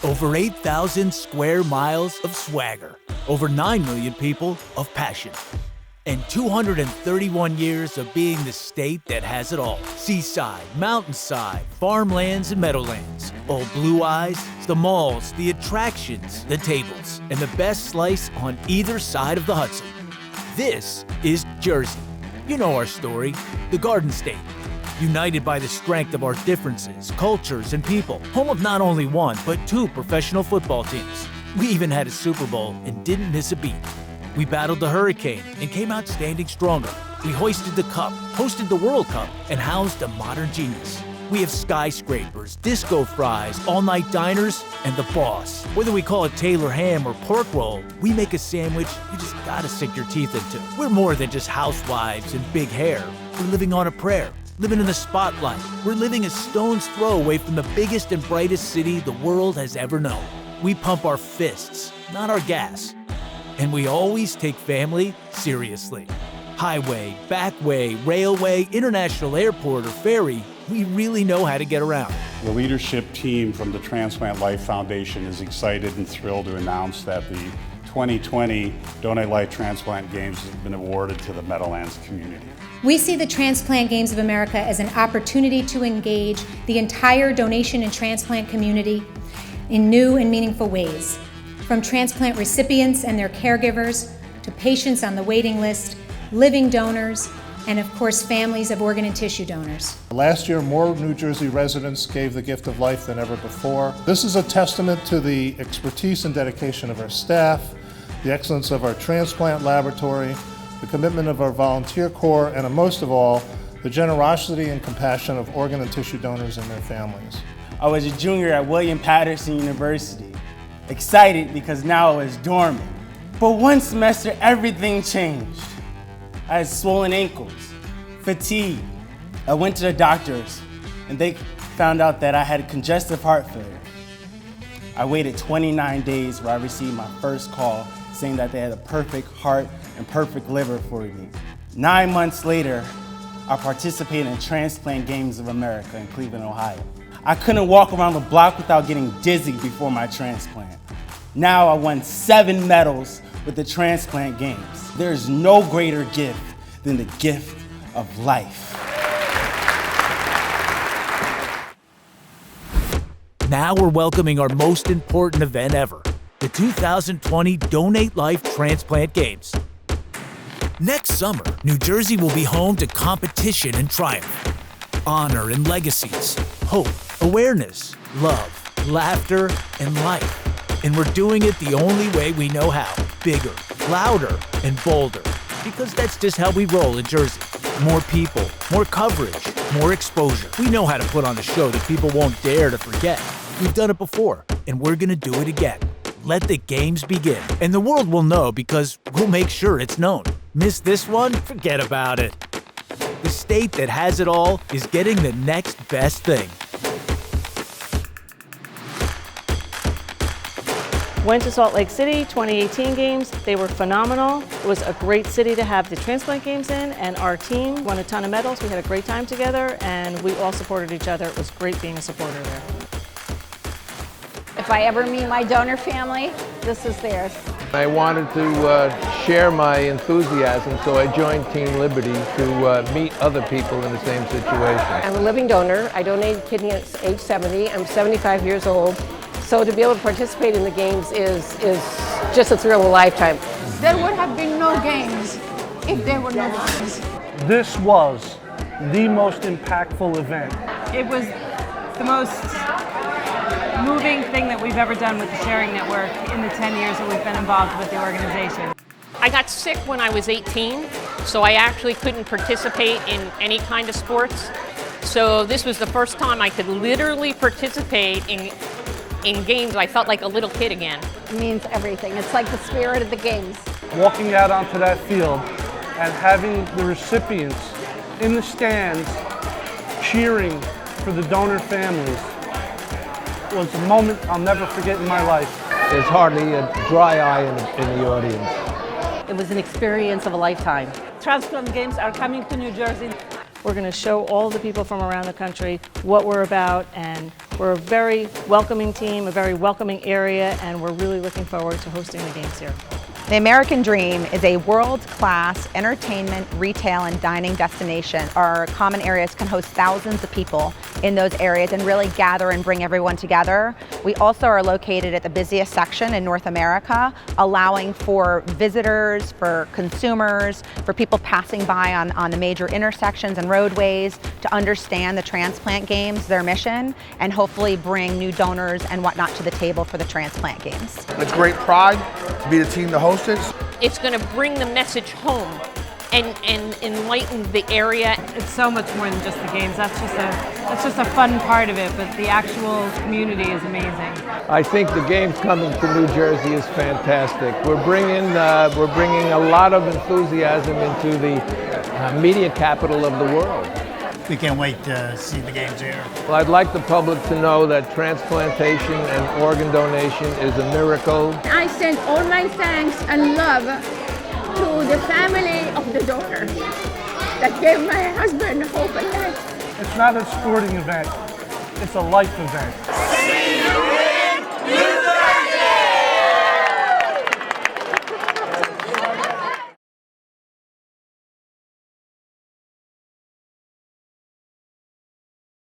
Over 8,000 square miles of swagger. Over 9 million people of passion. And 231 years of being the state that has it all. Seaside, mountainside, farmlands and meadowlands. Old Blue Eyes, the malls, the attractions, the tables, and the best slice on either side of the Hudson. This is Jersey. You know our story, the Garden State. United by the strength of our differences, cultures, and people. Home of not only one, but 2 professional football teams. We even had a Super Bowl and didn't miss a beat. We battled the hurricane and came out standing stronger. We hoisted the cup, hosted the World Cup, and housed a modern genius. We have skyscrapers, disco fries, all-night diners, and the boss. Whether we call it Taylor ham or pork roll, we make a sandwich you just gotta sink your teeth into. We're more than just housewives and big hair. We're living on a prayer, living in the spotlight. We're living a stone's throw away from the biggest and brightest city the world has ever known. We pump our fists, not our gas. And we always take family seriously. Highway, backway, railway, international airport, or ferry, we really know how to get around. The leadership team from the Transplant Life Foundation is excited and thrilled to announce that the 2020 Donate Life Transplant Games have been awarded to the Meadowlands community. We see the Transplant Games of America as an opportunity to engage the entire donation and transplant community in new and meaningful ways. From transplant recipients and their caregivers, to patients on the waiting list, living donors, and of course families of organ and tissue donors. Last year, more New Jersey residents gave the gift of life than ever before. This is a testament to the expertise and dedication of our staff, the excellence of our transplant laboratory, the commitment of our volunteer corps, and most of all, the generosity and compassion of organ and tissue donors and their families. I was a junior at William Patterson University. Excited because now I was dormant. But one semester, everything changed. I had swollen ankles, fatigue. I went to the doctors and they found out that I had congestive heart failure. I waited 29 days where I received my first call saying that they had a perfect heart and perfect liver for me. 9 months later, I participated in Transplant Games of America in Cleveland, Ohio. I couldn't walk around the block without getting dizzy before my transplant. Now I won 7 medals with the Transplant Games. There's no greater gift than the gift of life. Now we're welcoming our most important event ever, the 2020 Donate Life Transplant Games. Next summer, New Jersey will be home to competition and triumph, honor and legacies, hope, awareness, love, laughter, and life. And we're doing it the only way we know how, bigger, louder, and bolder. Because that's just how we roll in Jersey. More people, more coverage, more exposure. We know how to put on a show that people won't dare to forget. We've done it before, and we're gonna do it again. Let the games begin. And the world will know because we'll make sure it's known. Miss this one? Forget about it. The state that has it all is getting the next best thing. Went to Salt Lake City, 2018 games. They were phenomenal. It was a great city to have the transplant games in, and our team won a ton of medals. We had a great time together, and we all supported each other. It was great being a supporter there. If I ever meet my donor family, this is theirs. I wanted to share my enthusiasm, so I joined Team Liberty to meet other people in the same situation. I'm a living donor. I donated kidney at age 70. I'm 75 years old. So to be able to participate in the games is just a thrill of a lifetime. There would have been no games if there were no games. This was the most impactful event. It was the most moving thing that we've ever done with the Sharing Network in the 10 years that we've been involved with the organization. I got sick when I was 18, so I actually couldn't participate in any kind of sports. So this was the first time I could literally participate in games. I felt like a little kid again. It means everything. It's like the spirit of the games. Walking out onto that field and having the recipients in the stands cheering for the donor families was a moment I'll never forget in my life. There's hardly a dry eye in the audience. It was an experience of a lifetime. Transplant Games are coming to New Jersey. We're going to show all the people from around the country what we're about, and we're a very welcoming team, a very welcoming area, and we're really looking forward to hosting the games here. The American Dream is a world-class entertainment, retail, and dining destination. Our common areas can host thousands of people in those areas and really gather and bring everyone together. We also are located at the busiest section in North America, allowing for visitors, for consumers, for people passing by on the major intersections and roadways to understand the Transplant Games, their mission, and hopefully bring new donors and whatnot to the table for the Transplant Games. It's great pride to be the team to host it. It's going to bring the message home and enlighten the area. It's so much more than just the games. That's just a fun part of it, but the actual community is amazing. I think the games coming to New Jersey is fantastic. We're bringing a lot of enthusiasm into the media capital of the world. We can't wait to see the games here. Well, I'd like the public to know that transplantation and organ donation is a miracle. I send all my thanks and love to the family of the donor that gave my husband hope and life. It's not a sporting event, it's a life event.